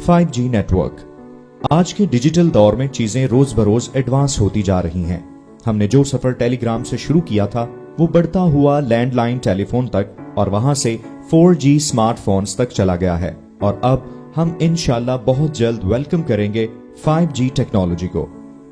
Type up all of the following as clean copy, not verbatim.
5G network. आज के digital दौर में चीजें रोज बरोज एडवांस होती जा रही हैं। हमने जो सफर टेलीग्राम से शुरू किया था वो बढ़ता हुआ लैंडलाइन टेलीफोन तक और वहां से 4G स्मार्टफोन्स तक चला गया है और अब हम इंशाल्लाह बहुत जल्द वेलकम करेंगे 5G टेक्नोलॉजी को।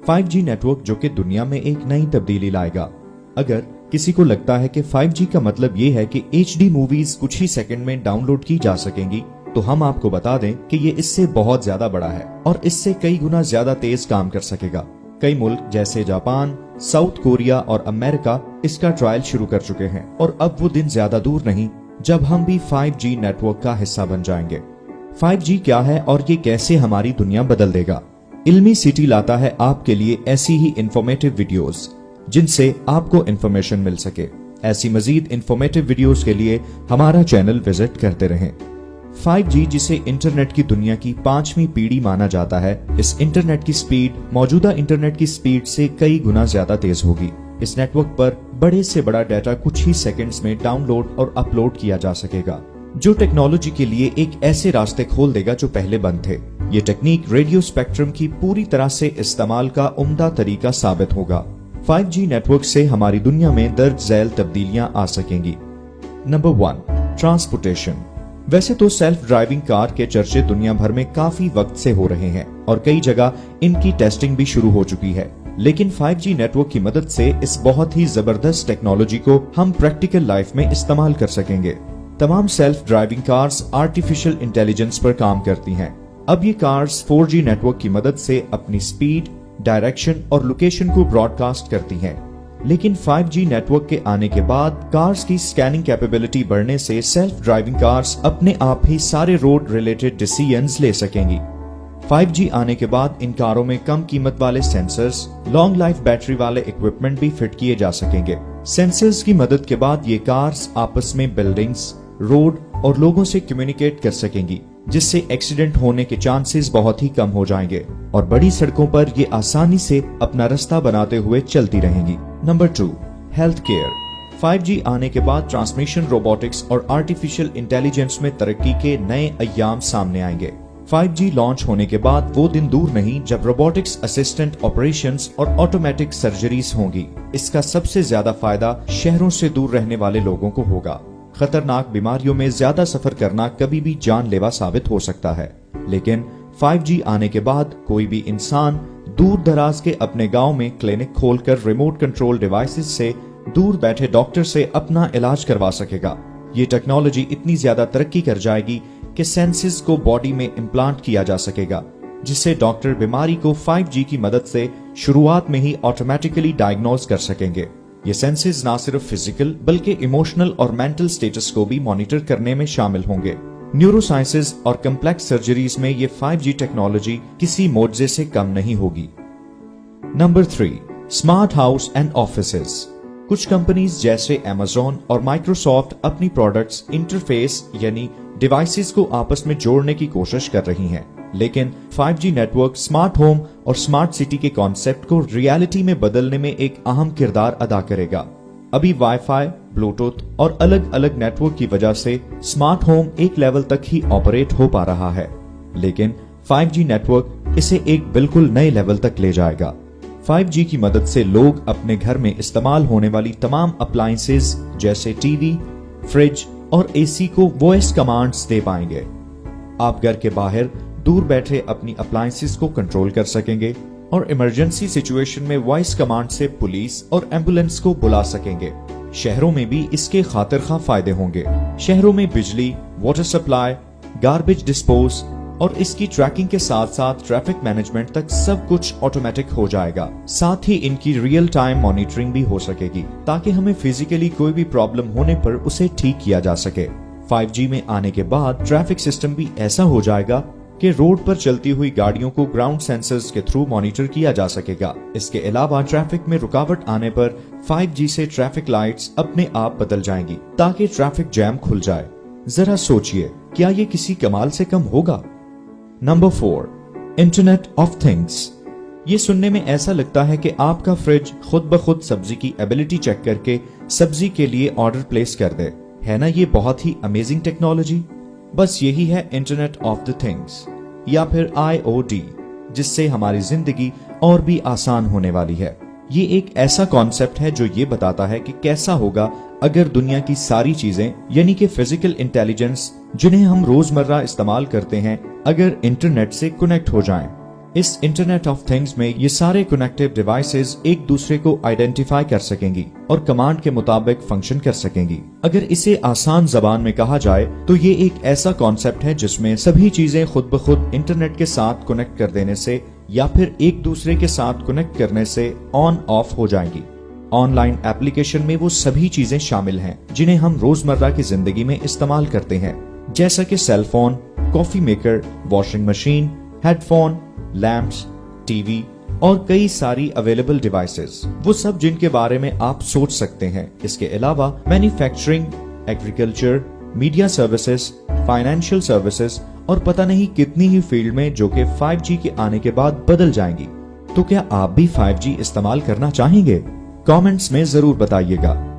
5G नेटवर्क जो कि दुनिया में एक नई तब्दीली लाएगा। अगर किसी को लगता है कि 5G का मतलब ये है कि HD मूवीज कुछ ही सेकंड में डाउनलोड की जा सकेंगी, तो हम आपको बता दें कि ये इससे बहुत ज्यादा बड़ा है और इससे कई गुना ज्यादा तेज काम कर सकेगा। कई मुल्क जैसे जापान, साउथ कोरिया और अमेरिका इसका ट्रायल शुरू कर चुके हैं और अब वो दिन ज्यादा दूर नहीं जब हम भी 5G नेटवर्क का हिस्सा बन जाएंगे। 5G क्या है और ये कैसे हमारी दुनिया बदल देगा? इल्मी सिटी लाता है आपके लिए ऐसी ही इंफॉर्मेटिव वीडियोस जिनसे आपको इंफॉर्मेशन मिल सके। ऐसी मजीद इंफॉर्मेटिव वीडियोस के लिए हमारा चैनल विजिट करते रहें। 5G जिसे इंटरनेट की दुनिया की 5वीं पीढ़ी माना जाता है, इस इंटरनेट की स्पीड मौजूदा इंटरनेट की स्पीड से कई गुना ज्यादा तेज होगी। इस नेटवर्क पर बड़े से बड़ा डाटा कुछ ही सेकंड्स में डाउनलोड और अपलोड किया जा सकेगा, जो टेक्नोलॉजी के लिए एक ऐसे रास्ते खोल देगा जो पहले बंद थे। ये टेक्निक रेडियो स्पेक्ट्रम की पूरी तरह से इस्तेमाल का उम्दा तरीका साबित होगा। 5G नेटवर्क से हमारी दुनिया में दर्ज झैल तब्दीलियां आ सकेंगी। Number 1, transportation. वैसे तो सेल्फ ड्राइविंग कार के चर्चे दुनिया भर में काफी वक्त से हो रहे हैं और कई जगह इनकी टेस्टिंग भी शुरू हो चुकी है, लेकिन 5G नेटवर्क की मदद से इस बहुत ही जबरदस्त टेक्नोलॉजी को हम प्रैक्टिकल लाइफ में इस्तेमाल कर सकेंगे। तमाम self driving cars artificial intelligence पर काम करती हैं। अब ये कार्स 4G नेटवर्क की मदद से अपनी स्पीड, डायरेक्शन और लोकेशन को ब्रॉडकास्ट करती हैं। लेकिन 5G नेटवर्क के आने के बाद कार्स की स्कैनिंग कैपेबिलिटी बढ़ने से सेल्फ ड्राइविंग कार्स अपने आप ही सारे रोड रिलेटेड डिसीजंस ले सकेंगी। 5G आने के बाद इन कारों में कम कीमत वाले सेंसर्स, लॉन्ग लाइफ बैटरी वाले इक्विपमेंट भी फिट किए जा सकेंगे। सेंसर्स की मदद के बाद ये कार्स आपस में बिल्डिंग्स, रोड और लोगों से कम्युनिकेट कर सकेंगी, जिससे एक्सीडेंट होने के चांसेस बहुत ही कम हो जाएंगे और बड़ी सड़कों पर ये आसानी से अपना रास्ता बनाते हुए चलती रहेंगी। Number 2, health care. 5G आने के बाद ट्रांसमिशन रोबोटिक्स और आर्टिफिशियल इंटेलिजेंस में तरक्की के नए अय्याम सामने आएंगे। 5G लॉन्च होने के बाद वो दिन दूर नहीं जब रोबोटिक्स असिस्टेंट ऑपरेशंस और ऑटोमेटिक सर्जरीज होंगी। इसका सबसे ज्यादा फायदा शहरों से दूर रहने वाले लोगों को होगा। खतरनाक बीमारियों में ज्यादा सफर करना कभी भी जानलेवा साबित हो सकता है, लेकिन 5G आने के बाद कोई भी इंसान दूर दराज के अपने गांव में क्लिनिक खोलकर रिमोट कंट्रोल डिवाइसेस से दूर बैठे डॉक्टर से अपना इलाज करवा सकेगा। ये टेक्नोलॉजी इतनी ज्यादा तरक्की कर जाएगी कि सेंसेस को बॉडी में इम्प्लांट किया जा सकेगा, जिससे डॉक्टर बीमारी को 5G की मदद से शुरुआत में ही ऑटोमेटिकली डायग्नोज कर सकेंगे। ये सेंसेस ना सिर्फ फिजिकल बल्कि इमोशनल और मेंटल स्टेटस को भी मॉनिटर करने में शामिल होंगे। न्यूरोसाइंसेज और कम्प्लेक्स सर्जरीज में ये 5G टेक्नोलॉजी किसी मोर्जे से कम नहीं होगी। Number 3, smart house and offices. कुछ कंपनीज जैसे Amazon और माइक्रोसॉफ्ट अपनी प्रोडक्ट्स, इंटरफेस यानी डिवाइसेस को आपस में जोड़ने की कोशिश कर रही हैं, लेकिन 5G नेटवर्क स्मार्ट होम और स्मार्ट सिटी के कॉन्सेप्ट को रियलिटी में बदलने में एक अहम किरदार अदा करेगा। अभी वाईफाई, ब्लूटूथ और अलग अलग नेटवर्क की वजह से स्मार्ट होम एक लेवल तक ही ऑपरेट हो पा रहा है, लेकिन 5G नेटवर्क इसे एक बिल्कुल नए लेवल तक ले जाएगा। 5G की मदद से लोग अपने घर में इस्तेमाल होने वाली तमाम अप्लायंसेज जैसे टीवी, फ्रिज और AC को वॉइस कमांड्स दे पाएंगे। आप घर के बाहर दूर बैठे अपनी अप्लायंसेज को कंट्रोल कर सकेंगे और इमरजेंसी सिचुएशन में वॉइस कमांड से पुलिस और एम्बुलेंस को बुला सकेंगे। शहरों में भी इसके खातिर खा फायदे होंगे। शहरों में बिजली, वाटर सप्लाई, गार्बेज डिस्पोज और इसकी ट्रैकिंग के साथ साथ ट्रैफिक मैनेजमेंट तक सब कुछ ऑटोमेटिक हो जाएगा। साथ ही इनकी रियल टाइम मॉनिटरिंग भी हो सकेगी ताकि हमें फिजिकली कोई भी प्रॉब्लम होने पर उसे ठीक किया जा सके। 5G में आने के बाद ट्रैफिक सिस्टम भी ऐसा हो जाएगा कि रोड पर चलती हुई गाड़ियों को ग्राउंड सेंसर्स के थ्रू मॉनिटर किया जा सकेगा। इसके अलावा ट्रैफिक में रुकावट आने पर 5G से ट्रैफिक लाइट्स अपने आप बदल जाएंगी ताकि ट्रैफिक जैम खुल जाए। जरा सोचिए, क्या ये किसी कमाल से कम होगा? Number 4, internet of things. ये सुनने में ऐसा लगता है कि आपका फ्रिज खुद ब खुद सब्जी की एबिलिटी चेक करके सब्जी के लिए ऑर्डर प्लेस कर दे। है ना ये बहुत ही अमेजिंग टेक्नोलॉजी? बस यही है इंटरनेट ऑफ द थिंग्स या फिर IoT, जिससे हमारी जिंदगी और भी आसान होने वाली है। ये एक ऐसा कॉन्सेप्ट है जो ये बताता है कि कैसा होगा अगर दुनिया की सारी चीजें यानी कि फिजिकल इंटेलिजेंस जिन्हें हम रोजमर्रा इस्तेमाल करते हैं अगर इंटरनेट से कनेक्ट हो जाएं। इस इंटरनेट ऑफ थिंग्स में ये सारे कनेक्टिव डिवाइसेस एक दूसरे को आइडेंटिफाई कर सकेंगी और कमांड के मुताबिक फंक्शन कर सकेंगी। अगर इसे आसान जबान में कहा जाए तो ये एक ऐसा कॉन्सेप्ट है जिसमें सभी चीजें खुद ब खुद इंटरनेट के साथ कनेक्ट कर देने से या फिर एक दूसरे के साथ कनेक्ट करने से ऑन ऑफ हो जाएंगी। ऑनलाइन एप्लीकेशन में वो सभी चीजें शामिल हैं जिन्हें हम रोजमर्रा की जिंदगी में इस्तेमाल करते हैं, जैसा कि cell phone, coffee maker, washing machine, headphone, lamps, TV और कई सारी अवेलेबल डिवाइसेस, वो सब जिनके बारे में आप सोच सकते हैं। इसके अलावा manufacturing, agriculture, media services, financial services और पता नहीं कितनी ही फील्ड में जो कि 5G के आने के बाद बदल जाएंगी। तो क्या आप भी 5G इस्तेमाल करना चाहेंगे? कमेंट्स में जरूर बताइएगा।